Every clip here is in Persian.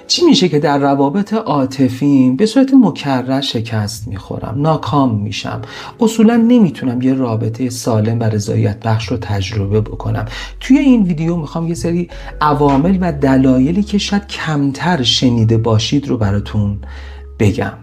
چی میشه که در روابط عاطفیم به صورت مکرر شکست میخورم، ناکام میشم، اصولا نمیتونم یه رابطه سالم و رضایت بخش رو تجربه بکنم. توی این ویدیو میخوام یه سری عوامل و دلایلی که شاید کمتر شنیده باشید رو براتون بگم.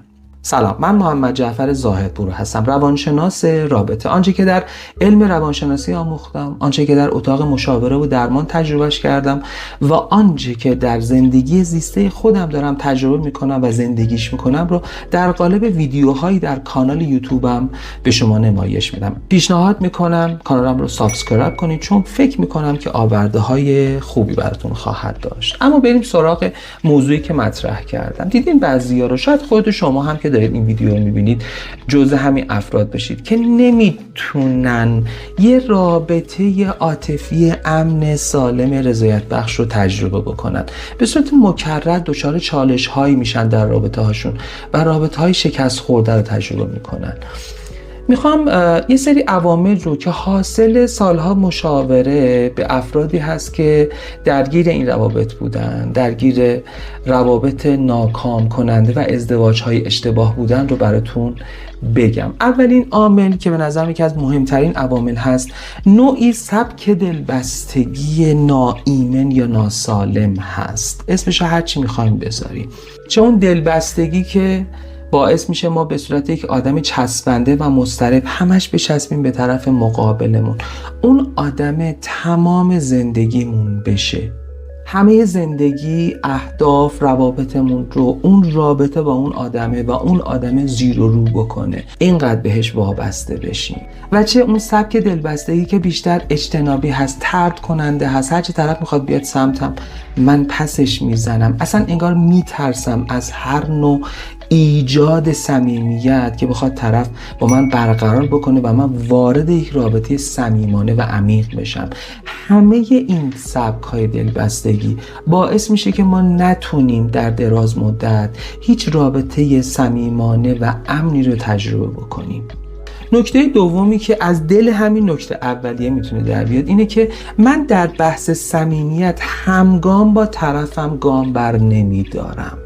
سلام، من محمد جعفر زاهدپور هستم، روانشناس رابطه. آنچه که در علم روانشناسی آموختم، آنچه که در اتاق مشاوره و درمان تجربهش کردم و آنچه که در زندگی زیسته خودم دارم تجربه میکنم و زندگیش میکنم رو در قالب ویدیوهایی در کانال یوتیوبم به شما نمایش میدم. پیشنهاد میکنم کانالم رو سابسکرایب کنید، چون فکر میکنم که آورده های خوبی براتون خواهد داشت. اما بریم سراغ موضوعی که مطرح کردم. دیدین بعضیا رو، شاید خود شما هم که دارید این ویدیو رو میبینید جزء همین افراد بشید که نمیتونن یه رابطه عاطفی امن سالم رضایت بخش رو تجربه بکنن. به صورت مکرر دچار چالش هایی میشن در رابطه هاشون و رابطه های شکست خورده رو تجربه میکنن. میخوام یه سری عوامل رو که حاصل سالها مشاوره به افرادی هست که درگیر این روابط بودن، درگیر روابط ناکام کننده و ازدواج‌های اشتباه بودن رو براتون بگم. اولین عامل که به نظر یکی از مهمترین عوامل هست، نوعی سبک دلبستگی ناایمن یا ناسالم هست. اسمش هر چی میخوایم بذاریم، چه اون دلبستگی که باعث میشه ما به صورت یک آدم چسبنده و مضطرب همش بچسبیم به طرف مقابلمون، اون آدم تمام زندگیمون بشه، همه زندگی، اهداف، روابطمون رو اون رابطه با اون آدمه و اون آدم زیر و رو بکنه، اینقدر بهش وابسته بشیم. و چه اون سبک دلبستگی که بیشتر اجتنابی هست، طرد کننده هست، هرچی طرف میخواد بیاد سمتم من پسش میزنم، اصلا انگار میترسم از هر نوع ایجاد صمیمیت که بخواد طرف با من برقرار بکنه و من وارد یک رابطه صمیمانه و عمیق بشم. همه این سبک‌های دلبستگی باعث میشه که ما نتونیم در دراز مدت هیچ رابطه صمیمانه و امنی رو تجربه بکنیم. نکته دومی که از دل همین نکته اولیه میتونه در بیاد اینه که من در بحث صمیمیت همگام با طرفم گام بر نمیدارم.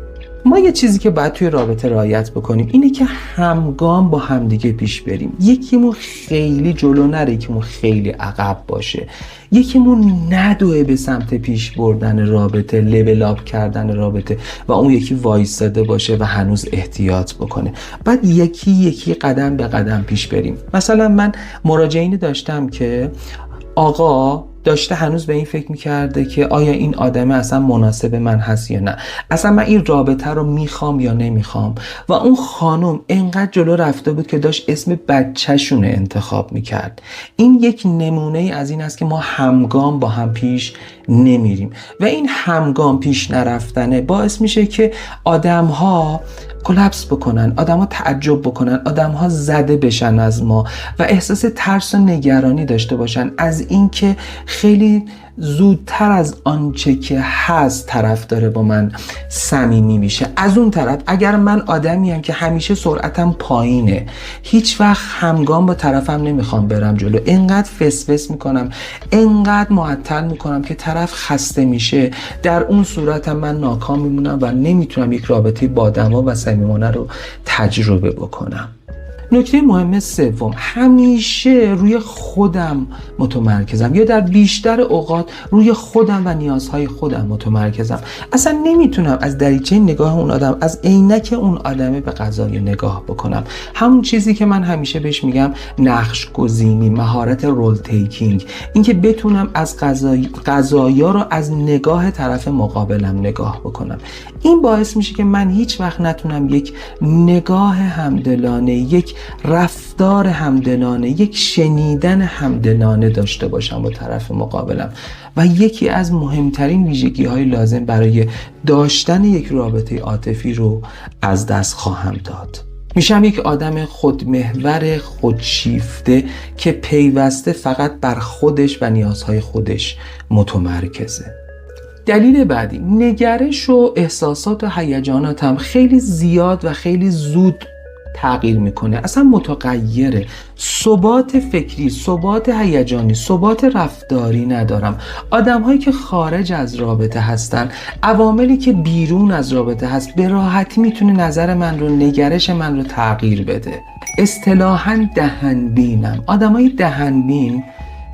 ما یه چیزی که باید توی رابطه رعایت بکنیم اینه که همگام با همدیگه پیش بریم. یکیمون خیلی جلو نره، یکیمون خیلی عقب باشه، یکیمون ندوه به سمت پیش بردن رابطه، لول اپ کردن رابطه و اون یکی وایستاده باشه و هنوز احتیاط بکنه. بعد یکی قدم به قدم پیش بریم. مثلا من مراجعینی داشتم که آقا داشته هنوز به این فکر میکرده که آیا این آدمه اصلا مناسب من هست یا نه، اصلا من این رابطه رو میخوام یا نمیخوام. و اون خانم انقدر جلو رفته بود که داشت اسم بچه‌شون انتخاب میکرد. این یک نمونه از این است که ما همگام با هم پیش نمیریم و این همگام پیش نرفتنه باعث میشه که آدم‌ها کلاپس بکنن، آدم‌ها تعجب بکنن، آدم‌ها زده بشن از ما و احساس ترس و نگرانی داشته باشن از اینکه خیلی زودتر از آنچه که هست طرف داره با من صمیمی میشه. از اون طرف اگر من آدمیم که همیشه سرعتم پایینه، هیچ وقت همگام با طرفم نمیخوام برم جلو، انقدر فسفس میکنم، انقدر معطل میکنم که طرف خسته میشه، در اون صورتم من ناکام میمونم و نمیتونم یک رابطه بادم‌ها و صمیمانه رو تجربه بکنم. نکته مهم سوم، همیشه روی خودم متمرکزم یا در بیشتر اوقات روی خودم و نیازهای خودم متمرکزم. اصلا نمیتونم از دریچه نگاه اون آدم، از عینک اون آدمه به قضایا نگاه بکنم. همون چیزی که من همیشه بهش میگم نقش گزینی، مهارت رول تیکینگ، اینکه بتونم از قضایا رو از نگاه طرف مقابلم نگاه بکنم. این باعث میشه که من هیچ وقت نتونم یک نگاه همدلانه، یک رفتار همدلانه، یک شنیدن همدلانه داشته باشم با طرف مقابلم و یکی از مهمترین ویژگی‌های لازم برای داشتن یک رابطه عاطفی رو از دست خواهم داد. میشم یک آدم خودمحور، خودشیفته که پیوسته فقط بر خودش و نیازهای خودش متمرکزه. دلیل بعدی، نگرش و احساسات و هیجاناتم خیلی زیاد و خیلی زود تغییر میکنه، اصلا متغیره. ثبات فکری، ثبات هیجانی، ثبات رفتاری ندارم. آدم هایی که خارج از رابطه هستن، عواملی که بیرون از رابطه هست، به راحتی میتونه نظر من رو، نگرش من رو تغییر بده. اصطلاحاً دهنبینم. آدمای دهنبین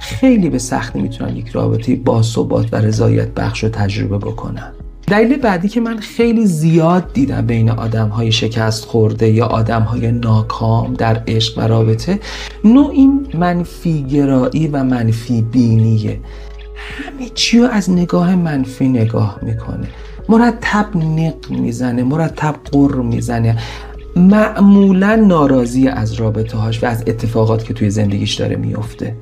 خیلی به سختی میتونن یک رابطه باثبات و رضایت بخش رو تجربه بکنن. دلیل بعدی که من خیلی زیاد دیدم بین آدم‌های شکست خورده یا آدم‌های ناکام در عشق و رابطه، نوع این منفی گرایی و منفی بینیه. همه چی رو از نگاه منفی نگاه میکنه، مرتب نق میزنه، مرتب قر میزنه، معمولا ناراضی از رابطه هاش و از اتفاقات که توی زندگیش داره میفته.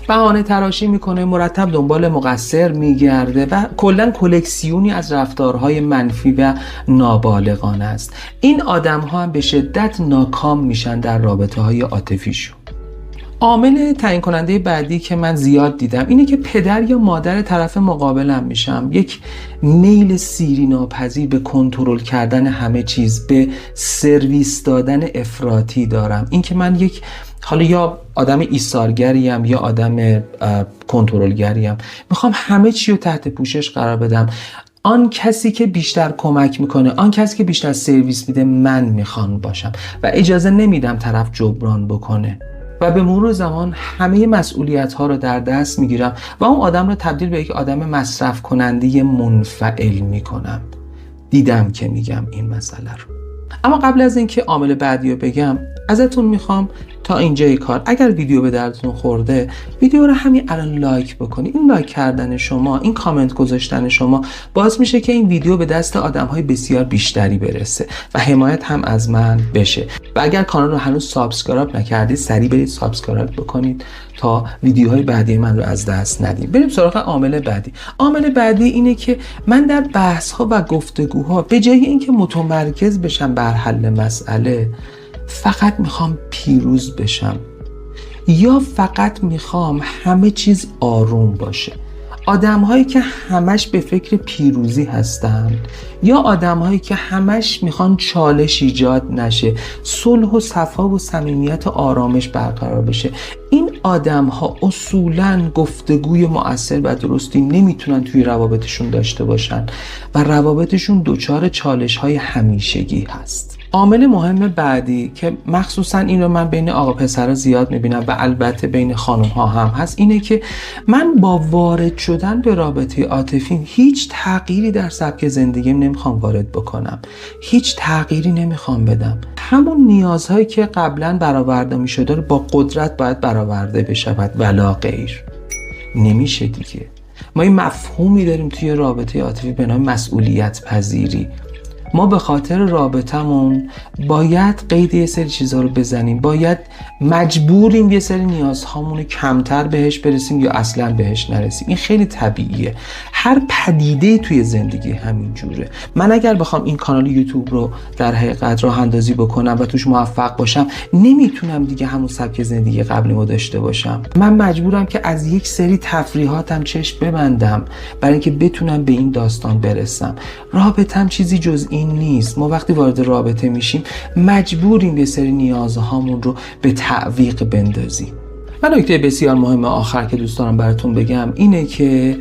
بهانه تراشی میکنه، مرتب دنبال مقصر میگرده و کلا کلکسیونی از رفتارهای منفی و نابالغانه است. این آدم ها هم به شدت ناکام میشن در رابطه های عاطفیشون. عامل تعیین کننده بعدی که من زیاد دیدم اینه که پدر یا مادر طرف مقابلم میشم، یک میل سیری ناپذیر به کنترل کردن همه چیز، به سرویس دادن افراطی دارم. این که من یک حالا یا آدم ایثارگریم یا آدم کنترلگریم، میخوام همه چی رو تحت پوشش قرار بدم. آن کسی که بیشتر کمک میکنه، آن کسی که بیشتر سرویس میده، من میخوام باشم و اجازه نمیدم طرف جبران بکنه و به مرور زمان همه مسئولیت ها رو در دست میگیرم و اون آدم رو تبدیل به یک آدم مصرف کننده منفعل میکنم. دیدم که میگم این مسئله رو. اما قبل از اینکه عامل بعدی رو بگم، ازتون میخوام تا اینجای کار اگر ویدیو به دردتون خورده، ویدیو رو همین الان لایک بکنید. این لایک کردن شما، این کامنت گذاشتن شما باعث میشه که این ویدیو به دست آدم‌های بسیار بیشتری برسه و حمایت هم از من بشه. و اگر کانال رو هنوز سابسکرایب نکردید، سریع برید سابسکرایب بکنید تا ویدیوهای بعدی من رو از دست ندید. بریم سراغ عامل بعدی. عامل بعدی اینه که من در بحث‌ها و گفتگوها به جای اینکه متمرکز بشم بر حل مسئله، فقط میخوام پیروز بشم یا فقط میخوام همه چیز آروم باشه. آدم هایی که همش به فکر پیروزی هستن یا آدم هایی که همش میخوان چالش ایجاد نشه، صلح و صفا و صمیمیت و آرامش برقرار بشه، این آدم ها اصولاً گفتگوی مؤثر و درستی نمیتونن توی روابطشون داشته باشن و روابطشون دچار چالش های همیشگی هست. عامل مهم بعدی که مخصوصا این رو من بین آقا پسرها زیاد میبینم و البته بین خانم ها هم هست، اینه که من با وارد شدن به رابطه عاطفی هیچ تغییری در سبک زندگیم نمیخوام وارد بکنم، هیچ تغییری نمیخوام بدم. همون نیازهایی که قبلا برآورده میشده رو با قدرت باید برآورده بشود ولا غیر. نمیشه دیگه. ما این مفهومی داریم توی رابطه عاطفی به نام مسئولیت پذیری. ما به خاطر رابطمون باید قید یه سری چیزها رو بزنیم، باید مجبوریم یه سری نیازهامون رو کمتر بهش برسیم یا اصلا بهش نرسیم. این خیلی طبیعیه، هر پدیده توی زندگی همین جوره. من اگر بخوام این کانال یوتیوب رو در حقیقت راه اندازی بکنم و توش موفق باشم، نمیتونم دیگه همون سبک زندگی قبلیمو داشته باشم. من مجبورم که از یک سری تفریحاتم چشم ببندم برای اینکه بتونم به این داستان برسم. رابطم چیزی جز این نیست. ما وقتی وارد رابطه میشیم مجبوریم یه سری نیازهامون رو به تعویق بندازیم. من نکته بسیار مهم آخر که دوست دارم براتون بگم اینه که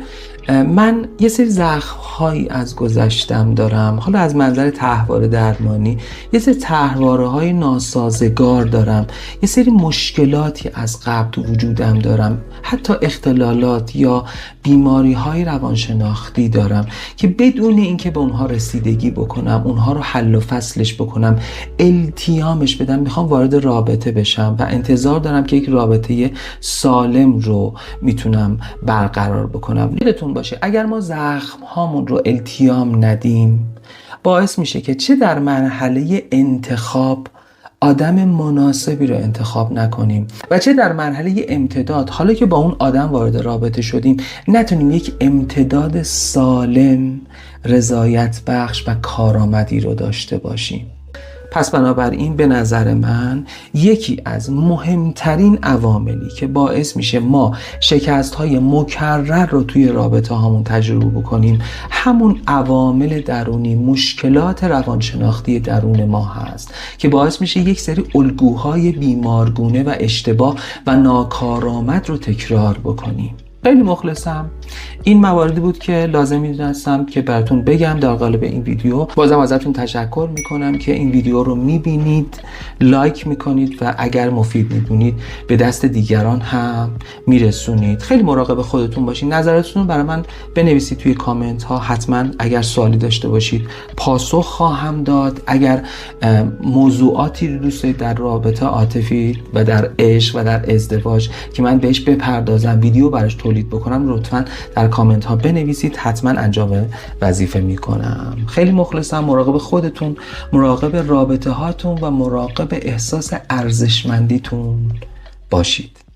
من یه سری زخم‌هایی از گذشتم دارم، حالا از منظر طرحواره درمانی یه سری طرحواره‌های ناسازگار دارم، یه سری مشکلاتی از قبل تو وجودم دارم، حتی اختلالات یا بیماری‌های روانشناختی دارم که بدون اینکه به اونها رسیدگی بکنم، اونها رو حل و فصلش بکنم، التیامش بدم، میخوام وارد رابطه بشم و انتظار دارم که یک رابطه سالم رو میتونم برقرار بکنم. یادتون باشه اگر ما زخم هامون رو التیام ندیم، باعث میشه که چه در مرحله انتخاب آدم مناسبی رو انتخاب نکنیم و چه در مرحله امتداد، حالا که با اون آدم وارد رابطه شدیم، نتونیم یک امتداد سالم، رضایت بخش و کارآمدی رو داشته باشیم. پس بنابراین به نظر من یکی از مهمترین عواملی که باعث میشه ما شکست‌های مکرر رو توی رابطه هامون تجربه بکنیم همون عوامل درونی، مشکلات روانشناختی درون ما هست که باعث میشه یک سری الگوهای بیمارگونه و اشتباه و ناکارآمد رو تکرار بکنیم. خیلی مخلصم. این مواردی بود که لازم می‌دونستم که براتون بگم در قالب این ویدیو. بازم ازتون تشکر میکنم که این ویدیو رو میبینید، لایک میکنید و اگر مفید میدونید به دست دیگران هم میرسونید. خیلی مراقب خودتون باشید. نظرتون رو برای من بنویسید توی کامنت ها. حتما اگر سوالی داشته باشید پاسخ خواهم داد. اگر موضوعاتی رو دوست دارید در رابطه عاطفی و در عشق و در ازدواج که من بهش بپردازم، ویدیو براش تولید بکنم، لطفاً در کامنت ها بنویسید. حتما انجام وظیفه میکنم. خیلی مخلصم. مراقب خودتون، مراقب رابطه هاتون و مراقب احساس ارزشمندیتون باشید.